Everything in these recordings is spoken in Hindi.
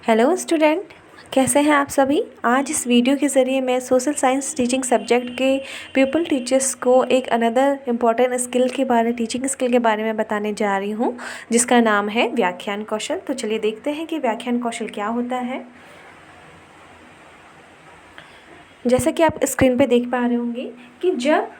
हेलो स्टूडेंट, कैसे हैं आप सभी। आज इस वीडियो के ज़रिए मैं सोशल साइंस टीचिंग सब्जेक्ट के पीपल टीचर्स को एक अनदर इम्पॉर्टेंट टीचिंग स्किल के बारे में बताने जा रही हूँ, जिसका नाम है व्याख्यान कौशल। तो चलिए देखते हैं कि व्याख्यान कौशल क्या होता है। जैसा कि आप स्क्रीन पे देख पा रहे होंगे कि जब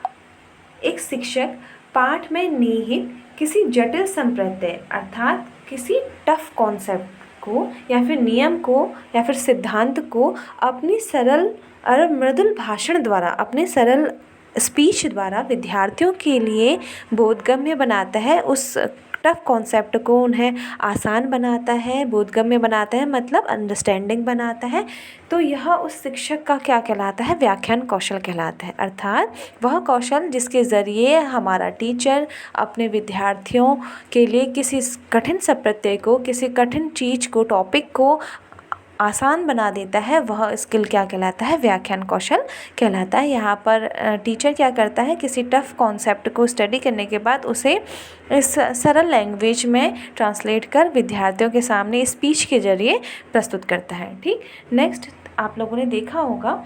एक शिक्षक पाठ में निहित किसी जटिल संप्रत्यय अर्थात किसी टफ कॉन्सेप्ट को या फिर नियम को या फिर सिद्धांत को अपनी सरल और मृदुल भाषण द्वारा, अपने सरल स्पीच द्वारा विद्यार्थियों के लिए बोधगम्य बनाता है, उस टफ कॉन्सेप्ट को उन्हें आसान बनाता है, बोधगम्य बनाता है, मतलब अंडरस्टैंडिंग बनाता है। तो यह उस शिक्षक का क्या कहलाता है? व्याख्यान कौशल कहलाता है। अर्थात वह कौशल जिसके ज़रिए हमारा टीचर अपने विद्यार्थियों के लिए किसी कठिन संप्रत्यय को, किसी कठिन चीज़ को, टॉपिक को आसान बना देता है, वह स्किल क्या कहलाता है? व्याख्यान कौशल कहलाता है। यहाँ पर टीचर क्या करता है, किसी टफ कॉन्सेप्ट को स्टडी करने के बाद उसे इस सरल लैंग्वेज में ट्रांसलेट कर विद्यार्थियों के सामने स्पीच के जरिए प्रस्तुत करता है। ठीक, नेक्स्ट आप लोगों ने देखा होगा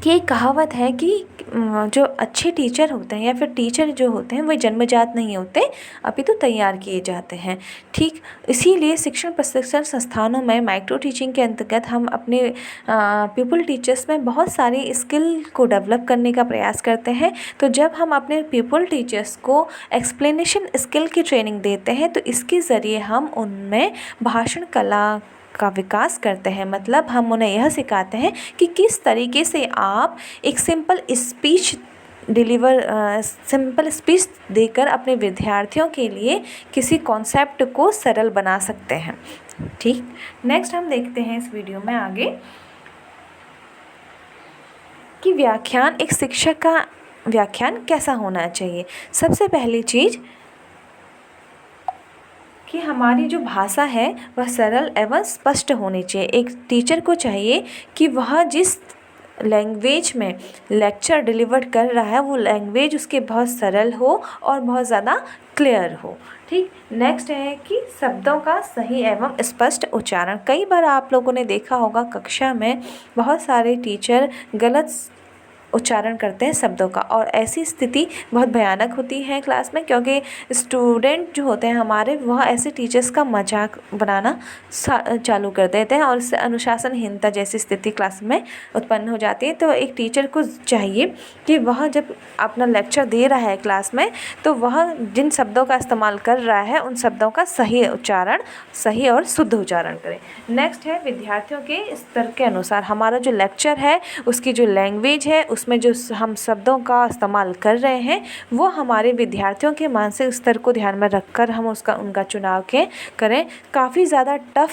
कि एक कहावत है कि जो अच्छे टीचर होते हैं या फिर टीचर जो होते हैं वो जन्मजात नहीं होते, अपितु तैयार किए जाते हैं। ठीक, इसीलिए शिक्षण प्रशिक्षण संस्थानों में माइक्रो टीचिंग के अंतर्गत हम अपने पीपल टीचर्स में बहुत सारी स्किल को डेवलप करने का प्रयास करते हैं। तो जब हम अपने पीपल टीचर्स को एक्सप्लेनेशन स्किल की ट्रेनिंग देते हैं तो इसके ज़रिए हम उनमें भाषण कला का विकास करते हैं। मतलब हम उन्हें यह सिखाते हैं कि किस तरीके से आप एक सिंपल स्पीच देकर अपने विद्यार्थियों के लिए किसी कॉन्सेप्ट को सरल बना सकते हैं। ठीक, नेक्स्ट हम देखते हैं इस वीडियो में आगे कि एक शिक्षक का व्याख्यान कैसा होना चाहिए। सबसे पहली चीज़ कि हमारी जो भाषा है वह सरल एवं स्पष्ट होनी चाहिए। एक टीचर को चाहिए कि वह जिस लैंग्वेज में लेक्चर डिलीवर कर रहा है वो लैंग्वेज उसके बहुत सरल हो और बहुत ज़्यादा क्लियर हो। ठीक, नेक्स्ट है कि शब्दों का सही एवं स्पष्ट उच्चारण। कई बार आप लोगों ने देखा होगा कक्षा में बहुत सारे टीचर गलत उच्चारण करते हैं शब्दों का, और ऐसी स्थिति बहुत भयानक होती है क्लास में, क्योंकि स्टूडेंट जो होते हैं हमारे वह ऐसे टीचर्स का मजाक बनाना चालू कर देते हैं और इससे अनुशासनहीनता जैसी स्थिति क्लास में उत्पन्न हो जाती है। तो एक टीचर को चाहिए कि वह जब अपना लेक्चर दे रहा है क्लास में तो वह जिन शब्दों का इस्तेमाल कर रहा है उन शब्दों का सही उच्चारण, सही और शुद्ध उच्चारण करें। नेक्स्ट है विद्यार्थियों के स्तर के अनुसार हमारा जो लेक्चर है उसकी जो लैंग्वेज है उसमें जो हम शब्दों का इस्तेमाल कर रहे हैं वो हमारे विद्यार्थियों के मानसिक स्तर को ध्यान में रखकर हम उनका चुनाव करें। काफ़ी ज़्यादा टफ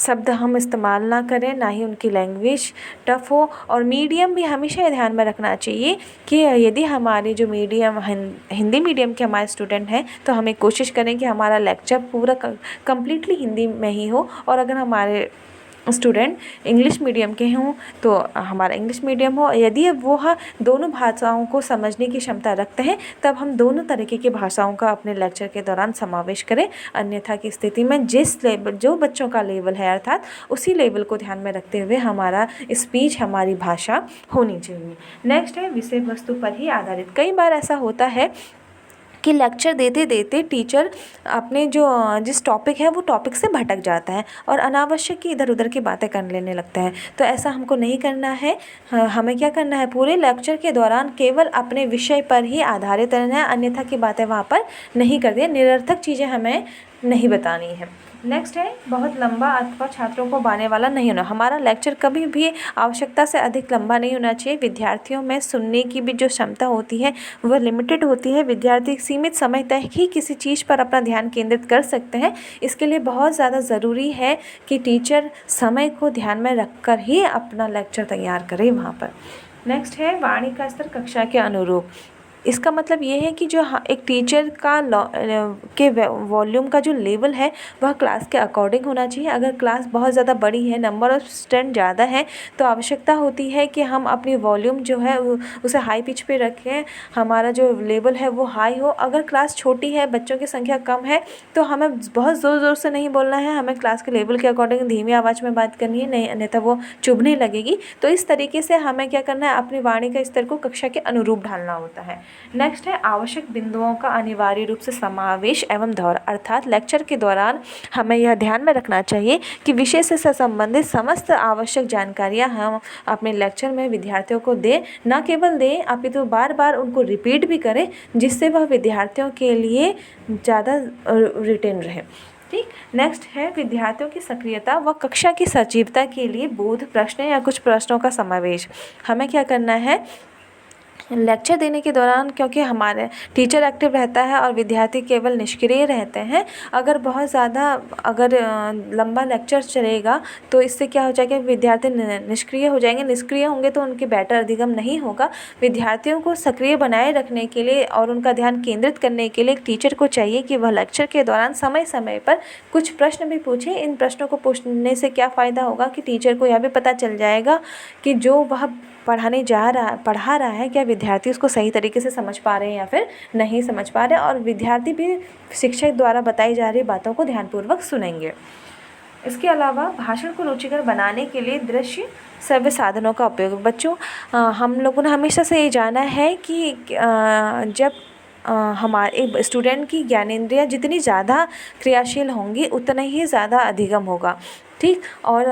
शब्द हम इस्तेमाल ना करें, ना ही उनकी लैंग्वेज टफ हो। और मीडियम भी हमेशा ध्यान में रखना चाहिए कि यदि हमारे जो मीडियम हिंदी मीडियम के हमारे स्टूडेंट हैं तो हमें कोशिश करें कि हमारा लेक्चर पूरा कम्प्लीटली हिंदी में ही हो, और अगर हमारे स्टूडेंट इंग्लिश मीडियम के हों तो हमारा इंग्लिश मीडियम हो। यदि वो दोनों भाषाओं को समझने की क्षमता रखते हैं तब हम दोनों तरीके की भाषाओं का अपने लेक्चर के दौरान समावेश करें। अन्यथा की स्थिति में जिस लेवल जो बच्चों का लेवल है अर्थात उसी लेवल को ध्यान में रखते हुए हमारा स्पीच, हमारी भाषा होनी चाहिए। नेक्स्ट है विषय वस्तु पर ही आधारित। कई बार ऐसा होता है कि लेक्चर देते देते टीचर अपने जो जिस टॉपिक है वो टॉपिक से भटक जाता है और अनावश्यक की इधर उधर की बातें कर लेने लगता है। तो ऐसा हमको नहीं करना है। हमें क्या करना है, पूरे लेक्चर के दौरान केवल अपने विषय पर ही आधारित रहना है, अन्यथा की बातें वहाँ पर नहीं कर दी, निरर्थक चीज़ें हमें नहीं बतानी है। नेक्स्ट है बहुत लंबा अथवा छात्रों को बाने वाला नहीं होना। हमारा लेक्चर कभी भी आवश्यकता से अधिक लंबा नहीं होना चाहिए। विद्यार्थियों में सुनने की भी जो क्षमता होती है वह लिमिटेड होती है। विद्यार्थी सीमित समय तक ही किसी चीज़ पर अपना ध्यान केंद्रित कर सकते हैं। इसके लिए बहुत ज़्यादा ज़रूरी है कि टीचर समय को ध्यान में रखकर ही अपना लेक्चर तैयार करे वहाँ पर। नेक्स्ट है वाणी का स्तर कक्षा के अनुरूप। इसका मतलब ये है कि जो एक टीचर का के वॉल्यूम का जो लेवल है वह क्लास के अकॉर्डिंग होना चाहिए। अगर क्लास बहुत ज़्यादा बड़ी है, नंबर ऑफ स्टूडेंट ज़्यादा है, तो आवश्यकता होती है कि हम अपनी वॉल्यूम जो है उसे हाई पिच पे रखें, हमारा जो लेवल है वो हाई हो। अगर क्लास छोटी है, बच्चों की संख्या कम है, तो हमें बहुत ज़ोर ज़ोर से नहीं बोलना है, हमें क्लास के लेवल के अकॉर्डिंग धीमी आवाज़ में बात करनी है, नहीं अन्यथा वो चुभने लगेगी। तो इस तरीके से हमें क्या करना है, अपनी वाणी का स्तर को कक्षा के अनुरूप ढालना होता है। नेक्स्ट है आवश्यक बिंदुओं का अनिवार्य रूप से समावेश एवं दोहरा, अर्थात लेक्चर के दौरान हमें यह ध्यान में रखना चाहिए कि विषय से संबंधित समस्त आवश्यक जानकारियाँ हम अपने लेक्चर में विद्यार्थियों को दें, न केवल दें अपितु बार बार उनको रिपीट भी करें, जिससे वह विद्यार्थियों के लिए ज़्यादा रिटेन रहे। ठीक। नेक्स्ट है विद्यार्थियों की सक्रियता व कक्षा की सजीवता के लिए बोध प्रश्न या कुछ प्रश्नों का समावेश। हमें क्या करना है, लेक्चर देने के दौरान, क्योंकि हमारे टीचर एक्टिव रहता है और विद्यार्थी केवल निष्क्रिय रहते हैं, अगर बहुत ज़्यादा लंबा लेक्चर चलेगा तो इससे क्या हो जाएगा, विद्यार्थी निष्क्रिय हो जाएंगे। निष्क्रिय होंगे तो उनके बेटर अधिगम नहीं होगा। विद्यार्थियों को सक्रिय बनाए रखने के लिए और उनका ध्यान केंद्रित करने के लिए एक टीचर को चाहिए कि वह लेक्चर के दौरान समय समय पर कुछ प्रश्न भी पूछे। इन प्रश्नों को पूछने से क्या फ़ायदा होगा कि टीचर को यह भी पता चल जाएगा कि जो वह पढ़ा रहा है क्या विद्यार्थी उसको सही तरीके से समझ पा रहे हैं या फिर नहीं समझ पा रहे हैं, और विद्यार्थी भी शिक्षक द्वारा बताई जा रही बातों को ध्यानपूर्वक सुनेंगे। इसके अलावा भाषण को रुचिकर बनाने के लिए दृश्य श्रव्य साधनों का उपयोग। बच्चों, हम लोगों ने हमेशा से ये जाना है कि जब हमारे स्टूडेंट की ज्ञानेंद्रियाँ जितनी ज़्यादा क्रियाशील होंगी उतना ही ज़्यादा अधिगम होगा। ठीक। और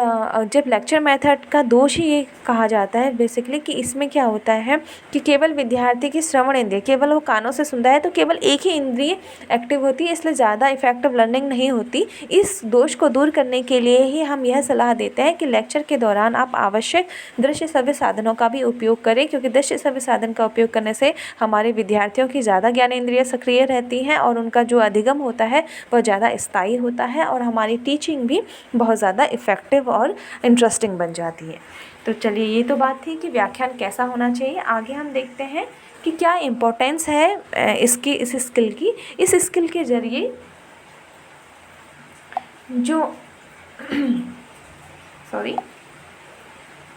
जब लेक्चर मेथड का दोष ही ये कहा जाता है बेसिकली कि इसमें क्या होता है कि केवल विद्यार्थी की श्रवण इंद्रिय, केवल वो कानों से सुनता है तो केवल एक ही इंद्रिय एक्टिव होती है, इसलिए ज़्यादा इफेक्टिव लर्निंग नहीं होती। इस दोष को दूर करने के लिए ही हम यह सलाह देते हैं कि लेक्चर के दौरान आप आवश्यक दृश्य श्रव्य साधनों का भी उपयोग करें, क्योंकि दृश्य श्रव्य साधन का उपयोग करने से हमारे विद्यार्थियों की ज़्यादा ज्ञानेंद्रियाँ सक्रिय रहती हैं और उनका जो अधिगम होता है वह ज़्यादा स्थायी होता है और हमारी टीचिंग भी बहुत ज़्यादा इफ़ेक्टिव और इंटरेस्टिंग बन जाती है। तो चलिए, ये तो बात थी कि व्याख्यान कैसा होना चाहिए। आगे हम देखते हैं कि क्या इम्पोर्टेंस है इस स्किल की। इस स्किल के ज़रिए जो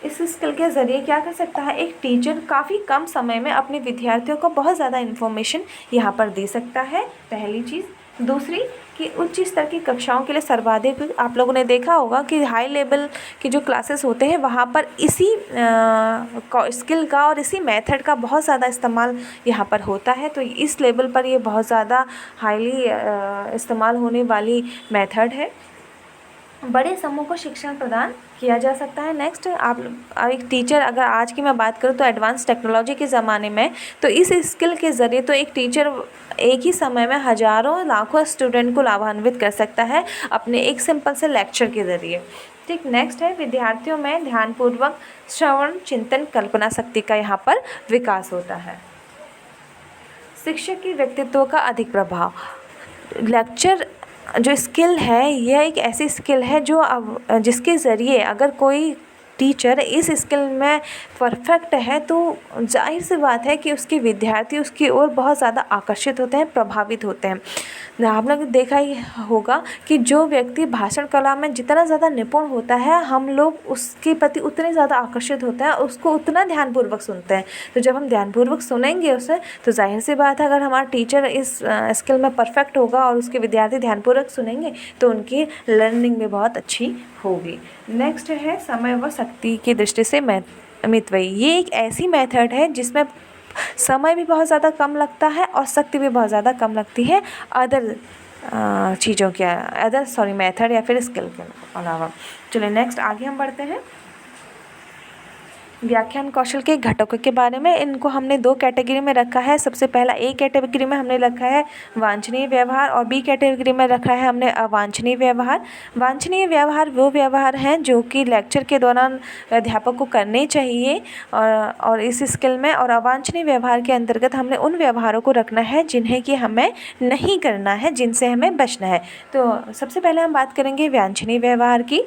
इस स्किल के ज़रिए क्या कर सकता है, एक टीचर काफ़ी कम समय में अपने विद्यार्थियों को बहुत ज़्यादा इन्फॉर्मेशन यहाँ पर दे सकता है, पहली चीज़। दूसरी कि उच्च स्तर की कक्षाओं के लिए सर्वाधिक, आप लोगों ने देखा होगा कि हाई लेवल की जो क्लासेस होते हैं वहाँ पर इसी स्किल का और इसी मेथड का बहुत ज़्यादा इस्तेमाल यहाँ पर होता है। तो इस लेवल पर ये बहुत ज़्यादा हाईली इस्तेमाल होने वाली मेथड है। बड़े समूह को शिक्षण प्रदान किया जा सकता है। नेक्स्ट, आप एक टीचर, अगर आज की मैं बात करूँ तो एडवांस टेक्नोलॉजी के ज़माने में, तो इस स्किल के ज़रिए तो एक टीचर एक ही समय में हज़ारों लाखों स्टूडेंट को लाभान्वित कर सकता है अपने एक सिंपल से लेक्चर के ज़रिए। ठीक। नेक्स्ट है विद्यार्थियों में ध्यानपूर्वक श्रवण, चिंतन, कल्पना शक्ति का यहाँ पर विकास होता है। शिक्षक की व्यक्तित्व का अधिक प्रभाव। लेक्चर जो स्किल है यह एक ऐसी स्किल है जो जिसके ज़रिए अगर कोई टीचर इस स्किल में परफेक्ट है तो जाहिर सी बात है कि उसके विद्यार्थी उसकी ओर बहुत ज़्यादा आकर्षित होते हैं, प्रभावित होते हैं। आप लोग देखा ही होगा कि जो व्यक्ति भाषण कला में जितना ज़्यादा निपुण होता है, हम लोग उसके प्रति उतने ज़्यादा आकर्षित होते हैं, उसको उतना ध्यानपूर्वक सुनते हैं। तो जब हम ध्यानपूर्वक सुनेंगे उसे, तो जाहिर सी बात है अगर हमारा टीचर इस स्किल में परफेक्ट होगा और उसके विद्यार्थी ध्यानपूर्वक सुनेंगे तो उनकी लर्निंग भी बहुत अच्छी होगी। नेक्स्ट है समय व शक्ति की दृष्टि से मितव्ययी। ये एक ऐसी मेथड है जिसमें समय भी बहुत ज़्यादा कम लगता है और शक्ति भी बहुत ज़्यादा कम लगती है मेथड या फिर स्किल के अलावा। चलिए नेक्स्ट आगे हम बढ़ते हैं। व्याख्यान कौशल के घटकों के बारे में, इनको हमने दो कैटेगरी में रखा है। सबसे पहला ए कैटेगरी में हमने रखा है वांछनीय व्यवहार और बी कैटेगरी में रखा है हमने अवांछनीय व्यवहार। वांछनीय व्यवहार वो व्यवहार हैं जो कि लेक्चर के दौरान अध्यापक को करने चाहिए और इस स्किल में, और अवांछनीय व्यवहार के अंतर्गत हमने उन व्यवहारों को रखना है जिन्हें कि हमें नहीं करना है, जिनसे हमें बचना है। तो सबसे पहले हम बात करेंगे वांछनीय व्यवहार की।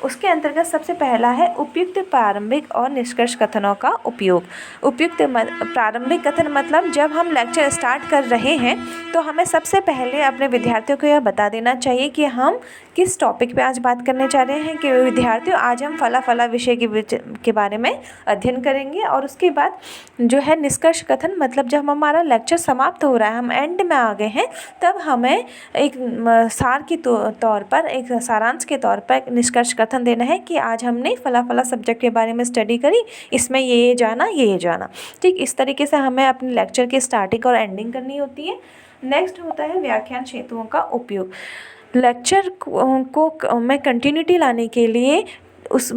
उसके अंतर्गत सबसे पहला है उपयुक्त प्रारंभिक और निष्कर्ष कथनों का उपयोग। उपयुक्त प्रारंभिक कथन मतलब जब हम लेक्चर स्टार्ट कर रहे हैं तो हमें सबसे पहले अपने विद्यार्थियों को यह बता देना चाहिए कि हम किस टॉपिक पे आज बात करने जा रहे हैं कि विद्यार्थियों आज हम फला विषय के बारे में अध्ययन करेंगे। और उसके बाद जो है निष्कर्ष कथन मतलब जब हमारा लेक्चर समाप्त हो रहा है, हम एंड में आ गए हैं, तब हमें एक सार के तौर पर, एक सारांश के तौर पर निष्कर्ष कथन देना है कि आज हमने फला सब्जेक्ट के बारे में स्टडी करी, इसमें ये जाना ये जाना। ठीक इस तरीके से हमें अपने लेक्चर की स्टार्टिंग और एंडिंग करनी होती है। नेक्स्ट होता है व्याख्यान सेतुओं का उपयोग। लेक्चर को में कंटिन्यूटी लाने के लिए उस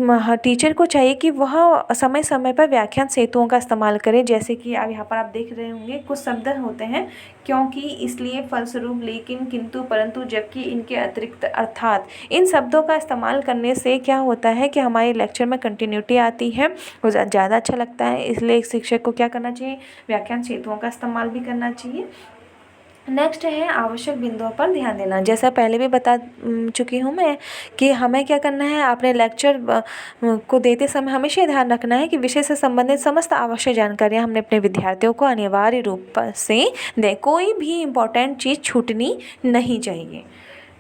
टीचर को चाहिए कि वह समय समय पर व्याख्यान सेतुओं का इस्तेमाल करे। जैसे कि अब यहाँ पर आप देख रहे होंगे कुछ शब्द होते हैं क्योंकि, इसलिए, फलस्वरूप, लेकिन, किंतु, परंतु, जबकि, इनके अतिरिक्त, अर्थात। इन शब्दों का इस्तेमाल करने से क्या होता है कि हमारे लेक्चर में कंटिन्यूटी आती है, वो ज़्यादा अच्छा लगता है। इसलिए एक शिक्षक को क्या करना चाहिए, व्याख्यान सेतुओं का इस्तेमाल भी करना चाहिए। नेक्स्ट है आवश्यक बिंदुओं पर ध्यान देना। जैसा पहले भी बता चुकी हूँ मैं कि हमें क्या करना है, अपने लेक्चर को देते समय हमेशा ध्यान रखना है कि विषय से संबंधित समस्त आवश्यक जानकारियाँ हमने अपने विद्यार्थियों को अनिवार्य रूप से दें। कोई भी इम्पोर्टेंट चीज़ छूटनी नहीं चाहिए।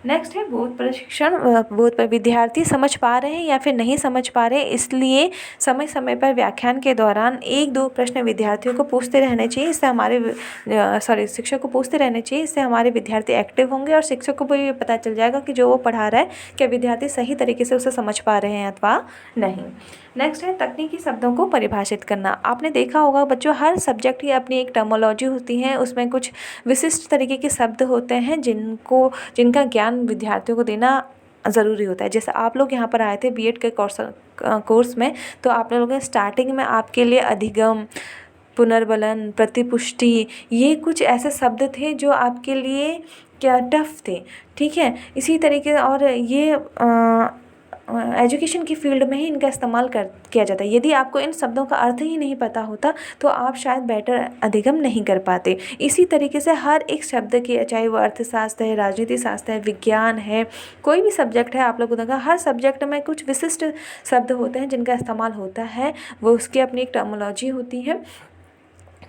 नेक्स्ट है बोध प्रशिक्षण। बोध पर विद्यार्थी समझ पा रहे हैं या फिर नहीं समझ पा रहे, इसलिए समय समय पर व्याख्यान के दौरान 1-2 प्रश्न विद्यार्थियों को पूछते रहने चाहिए। इससे हमारे शिक्षक को पूछते रहने चाहिए। इससे हमारे विद्यार्थी एक्टिव होंगे और शिक्षक को भी पता चल जाएगा कि जो वो पढ़ा रहा है क्या विद्यार्थी सही तरीके से उसे समझ पा रहे हैं अथवा नहीं। नेक्स्ट है तकनीकी शब्दों को परिभाषित करना। आपने देखा होगा बच्चों, हर सब्जेक्ट की अपनी एक टर्मोलॉजी होती है, उसमें कुछ विशिष्ट तरीके के शब्द होते हैं जिनका ज्ञान विद्यार्थियों को देना ज़रूरी होता है। जैसे आप लोग यहाँ पर आए थे बीएड के कोर्स में, तो आप लोगों ने स्टार्टिंग में आपके लिए अधिगम, पुनर्बलन, प्रतिपुष्टि, ये कुछ ऐसे शब्द थे जो आपके लिए क्या टफ थे। ठीक है, इसी तरीके और ये एजुकेशन की फील्ड में ही इनका इस्तेमाल किया जाता है। यदि आपको इन शब्दों का अर्थ ही नहीं पता होता तो आप शायद बेटर अधिगम नहीं कर पाते। इसी तरीके से हर एक शब्द की, चाहे वो अर्थशास्त्र है, राजनीति शास्त्र है, विज्ञान है, कोई भी सब्जेक्ट है, आप लोगों को देखा हर सब्जेक्ट में कुछ विशिष्ट शब्द होते हैं जिनका इस्तेमाल होता है, वो उसकी अपनी एक टर्मोलॉजी होती है।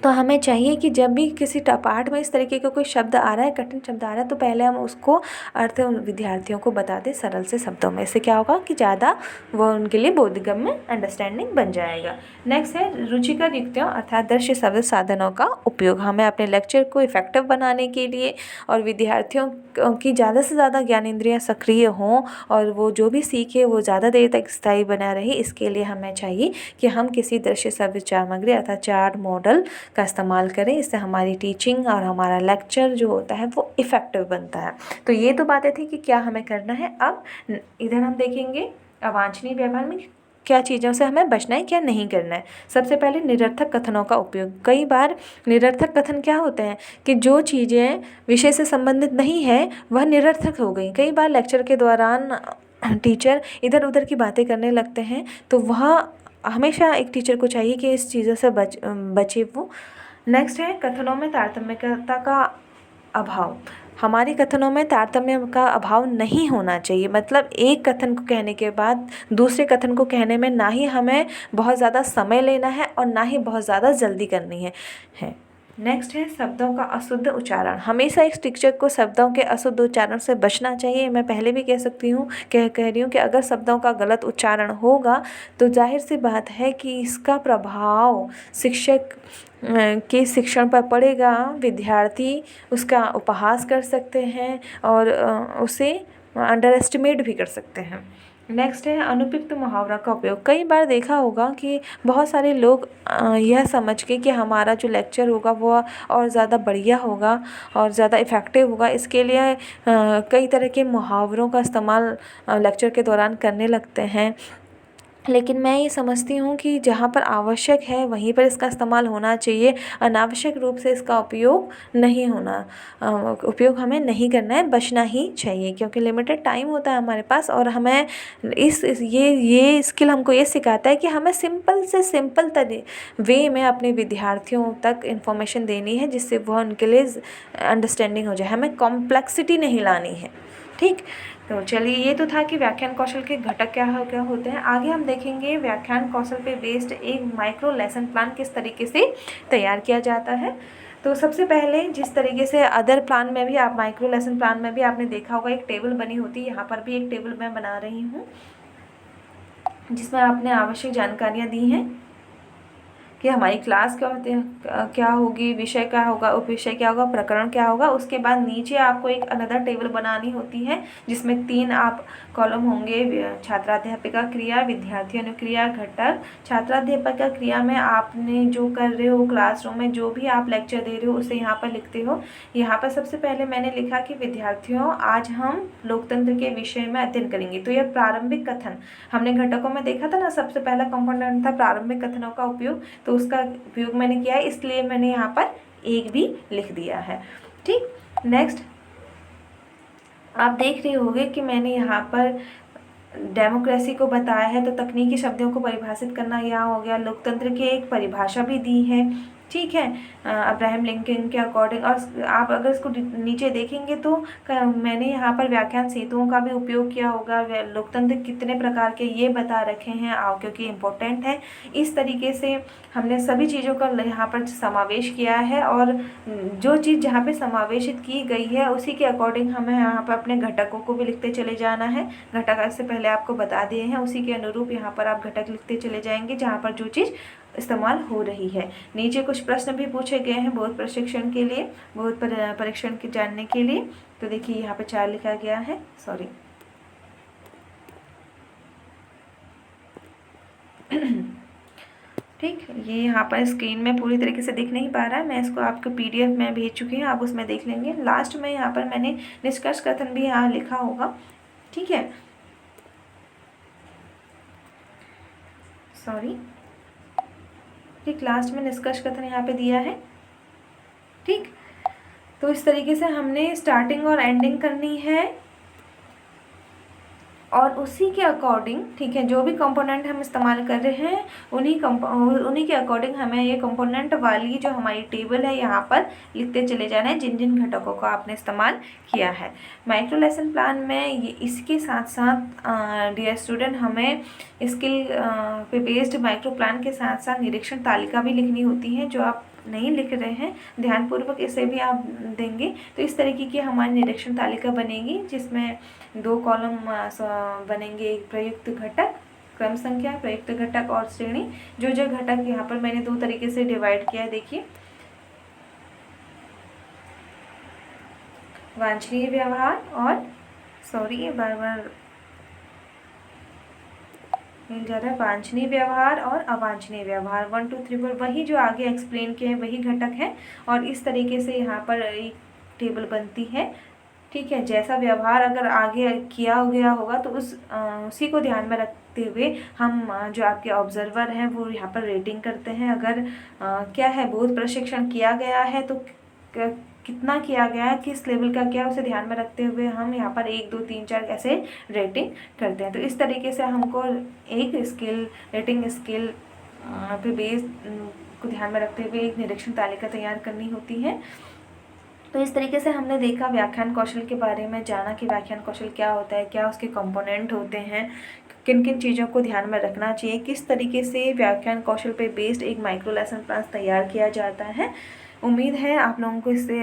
तो हमें चाहिए कि जब भी किसी पाठ में इस तरीके का कोई शब्द आ रहा है, कठिन शब्द आ रहा है, तो पहले हम उसको अर्थ उन विद्यार्थियों को बता दें सरल से शब्दों में। इससे क्या होगा कि ज़्यादा वो उनके लिए बोधगम्य में अंडरस्टैंडिंग बन जाएगा। नेक्स्ट है रुचिकर युक्तियों अर्थात दृश्य शब्द साधनों का उपयोग। हमें अपने लेक्चर को इफेक्टिव बनाने के लिए और विद्यार्थियों की ज़्यादा से ज़्यादा ज्ञानेंद्रियाँ सक्रिय हों और वो जो भी सीखे वो ज़्यादा देर तक स्थायी बना रहे, इसके लिए हमें चाहिए कि हम किसी दृश्य शब्द सामग्री अर्थात चार्ट मॉडल का इस्तेमाल करें। इससे हमारी टीचिंग और हमारा लेक्चर जो होता है वो इफ़ेक्टिव बनता है। तो ये तो बातें थी कि क्या हमें करना है। अब इधर हम देखेंगे अवांछनीय व्यवहार में क्या चीज़ों से हमें बचना है, क्या नहीं करना है। सबसे पहले निरर्थक कथनों का उपयोग। कई बार निरर्थक कथन क्या होते हैं कि जो चीज़ें विषय से संबंधित नहीं है वह निरर्थक हो गई। कई बार लेक्चर के दौरान टीचर इधर उधर की बातें करने लगते हैं, तो वह हमेशा एक टीचर को चाहिए कि इस चीज़ों से बचे वो। नेक्स्ट है कथनों में तारतम्यता का अभाव। हमारे कथनों में तारतम्य का अभाव नहीं होना चाहिए। मतलब एक कथन को कहने के बाद दूसरे कथन को कहने में ना ही हमें बहुत ज़्यादा समय लेना है और ना ही बहुत ज़्यादा जल्दी करनी है। नेक्स्ट है शब्दों का अशुद्ध उच्चारण। हमेशा एक शिक्षक को शब्दों के अशुद्ध उच्चारण से बचना चाहिए। मैं पहले भी कह रही हूँ कि अगर शब्दों का गलत उच्चारण होगा तो जाहिर सी बात है कि इसका प्रभाव शिक्षक के शिक्षण पर पड़ेगा। विद्यार्थी उसका उपहास कर सकते हैं और उसे अंडर एस्टिमेट भी कर सकते हैं। नेक्स्ट है अनुपयुक्त मुहावरा का उपयोग। कई बार देखा होगा कि बहुत सारे लोग यह समझ के कि हमारा जो लेक्चर होगा वो और ज़्यादा बढ़िया होगा और ज़्यादा इफ़ेक्टिव होगा, इसके लिए कई तरह के मुहावरों का इस्तेमाल लेक्चर के दौरान करने लगते हैं। लेकिन मैं ये समझती हूँ कि जहाँ पर आवश्यक है वहीं पर इसका इस्तेमाल होना चाहिए। अनावश्यक रूप से इसका उपयोग हमें नहीं करना है, बचना ही चाहिए, क्योंकि लिमिटेड टाइम होता है हमारे पास। और हमें ये स्किल हमको ये सिखाता है कि हमें सिंपल से सिंपल वे में अपने विद्यार्थियों तक इन्फॉर्मेशन देनी है जिससे वह उनके लिए अंडरस्टैंडिंग हो जाए। हमें कॉम्प्लेक्सिटी नहीं लानी है। ठीक, तो चलिए, ये तो था कि व्याख्यान कौशल के घटक क्या होते हैं। आगे हम देखेंगे व्याख्यान कौशल पे बेस्ड एक माइक्रो लेसन प्लान किस तरीके से तैयार किया जाता है। तो सबसे पहले जिस तरीके से अदर प्लान में भी आप माइक्रो लेसन प्लान में भी आपने देखा होगा एक टेबल बनी होती है, यहाँ पर भी एक टेबल मैं बना रही हूँ जिसमें आपने आवश्यक जानकारियाँ दी हैं कि हमारी क्लास क्या होती है, क्या होगी, विषय क्या होगा, उपविषय क्या होगा, प्रकरण क्या होगा। उसके बाद नीचे आपको एक अनदर टेबल बनानी होती है जिसमें 3 आप कॉलम होंगे, छात्राध्यापिका क्रिया, विद्यार्थी अनुक्रिया, घटक। छात्राध्यापिका क्रिया में आपने जो कर रहे हो क्लासरूम में, जो भी आप लेक्चर दे रहे हो उसे यहाँ पर लिखते हो। यहाँ पर सबसे पहले मैंने लिखा कि विद्यार्थियों आज हम लोकतंत्र के विषय में अध्ययन करेंगे। तो यह प्रारंभिक कथन हमने घटकों में देखा था ना, सबसे पहला कंपोनेंट था प्रारंभिक कथनों का उपयोग, तो उसका उपयोग मैंने किया है, इसलिए मैंने यहाँ पर एक भी लिख दिया है। ठीक, नेक्स्ट आप देख रहे होंगे कि मैंने यहाँ पर डेमोक्रेसी को बताया है, तो तकनीकी शब्दों को परिभाषित करना यहाँ हो गया। लोकतंत्र की एक परिभाषा भी दी है, ठीक है, अब्राहम लिंकन के अकॉर्डिंग। और आप अगर इसको नीचे देखेंगे तो मैंने यहाँ पर व्याख्यान सेतुओं का भी उपयोग किया होगा। लोकतंत्र कितने प्रकार के ये बता रखे हैं क्योंकि इम्पोर्टेंट है। इस तरीके से हमने सभी चीज़ों का यहाँ पर समावेश किया है, और जो चीज़ जहाँ पे समावेशित की गई है उसी के अकॉर्डिंग हमें यहाँ पर अपने घटकों को भी लिखते चले जाना है। घटक से पहले आपको बता दिए हैं, उसी के अनुरूप यहाँ पर आप घटक लिखते चले जाएंगे जहाँ पर जो चीज़ इस्तेमाल हो रही है। नीचे कुछ प्रश्न भी पूछे गए हैं बहुत प्रशिक्षण के लिए, बहुत परीक्षण के जानने के लिए। तो देखिए यहाँ पे 4 लिखा गया है, सॉरी ठीक, ये यहाँ पर स्क्रीन में पूरी तरीके से दिख नहीं पा रहा है, मैं इसको आपको PDF में भेज चुकी हूँ, आप उसमें देख लेंगे। लास्ट में यहाँ पर मैंने निष्कर्ष कथन भी यहाँ लिखा होगा, ठीक है, सॉरी, ठीक, लास्ट में निष्कर्ष कथन यहाँ पे दिया है। ठीक, तो इस तरीके से हमने स्टार्टिंग और एंडिंग करनी है, और उसी के अकॉर्डिंग, ठीक है, जो भी कंपोनेंट हम इस्तेमाल कर रहे हैं उन्हीं के अकॉर्डिंग हमें ये कंपोनेंट वाली जो हमारी टेबल है यहाँ पर लिखते चले जाना है जिन जिन घटकों का आपने इस्तेमाल किया है। माइक्रो लेसन प्लान में ये इसके साथ साथ डियर स्टूडेंट हमें स्किल पे बेस्ड माइक्रो प्लान के साथ साथ निरीक्षण तालिका भी लिखनी होती है। जो आप नहीं लिख रहे हैं ध्यानपूर्वक इसे भी आप देंगे तो इस तरीके की हमारी निरीक्षण तालिका बनेगी जिसमें 2 कॉलम बनेंगे, प्रयुक्त घटक, क्रम संख्या, प्रयुक्त घटक और श्रेणी। जो घटक यहाँ पर मैंने 2 तरीके से डिवाइड किया है, देखिए, वांछनीय व्यवहार और सॉरी बार बार मिल जा रहा है, वांछनीय व्यवहार और अवांछनीय व्यवहार। 1 2 3 4 वही जो आगे एक्सप्लेन किए हैं वही घटक है, और इस तरीके से यहाँ पर एक टेबल बनती है। ठीक है, जैसा व्यवहार अगर आगे किया गया होगा तो उसी को ध्यान में रखते हुए हम जो आपके ऑब्जर्वर हैं वो यहाँ पर रेटिंग करते हैं। अगर क्या है, बहुत प्रशिक्षण किया गया है तो कितना किया गया है, किस लेवल का क्या, उसे ध्यान में रखते हुए हम यहाँ पर 1 2 3 4 ऐसे रेटिंग करते हैं। तो इस तरीके से हमको एक स्किल रेटिंग स्किल पे बेस को ध्यान में रखते हुए एक निरीक्षण तालिका तैयार करनी होती है। तो इस तरीके से हमने देखा व्याख्यान कौशल के बारे में, जाना कि व्याख्यान कौशल क्या होता है, क्या उसके कंपोनेंट होते हैं, किन किन चीज़ों को ध्यान में रखना चाहिए, किस तरीके से व्याख्यान कौशल पे बेस्ड एक माइक्रो लेसन प्लान तैयार किया जाता है। उम्मीद है आप लोगों को इससे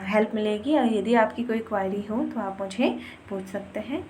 हेल्प मिलेगी, और यदि आपकी कोई क्वायरी हो तो आप मुझे पूछ सकते हैं।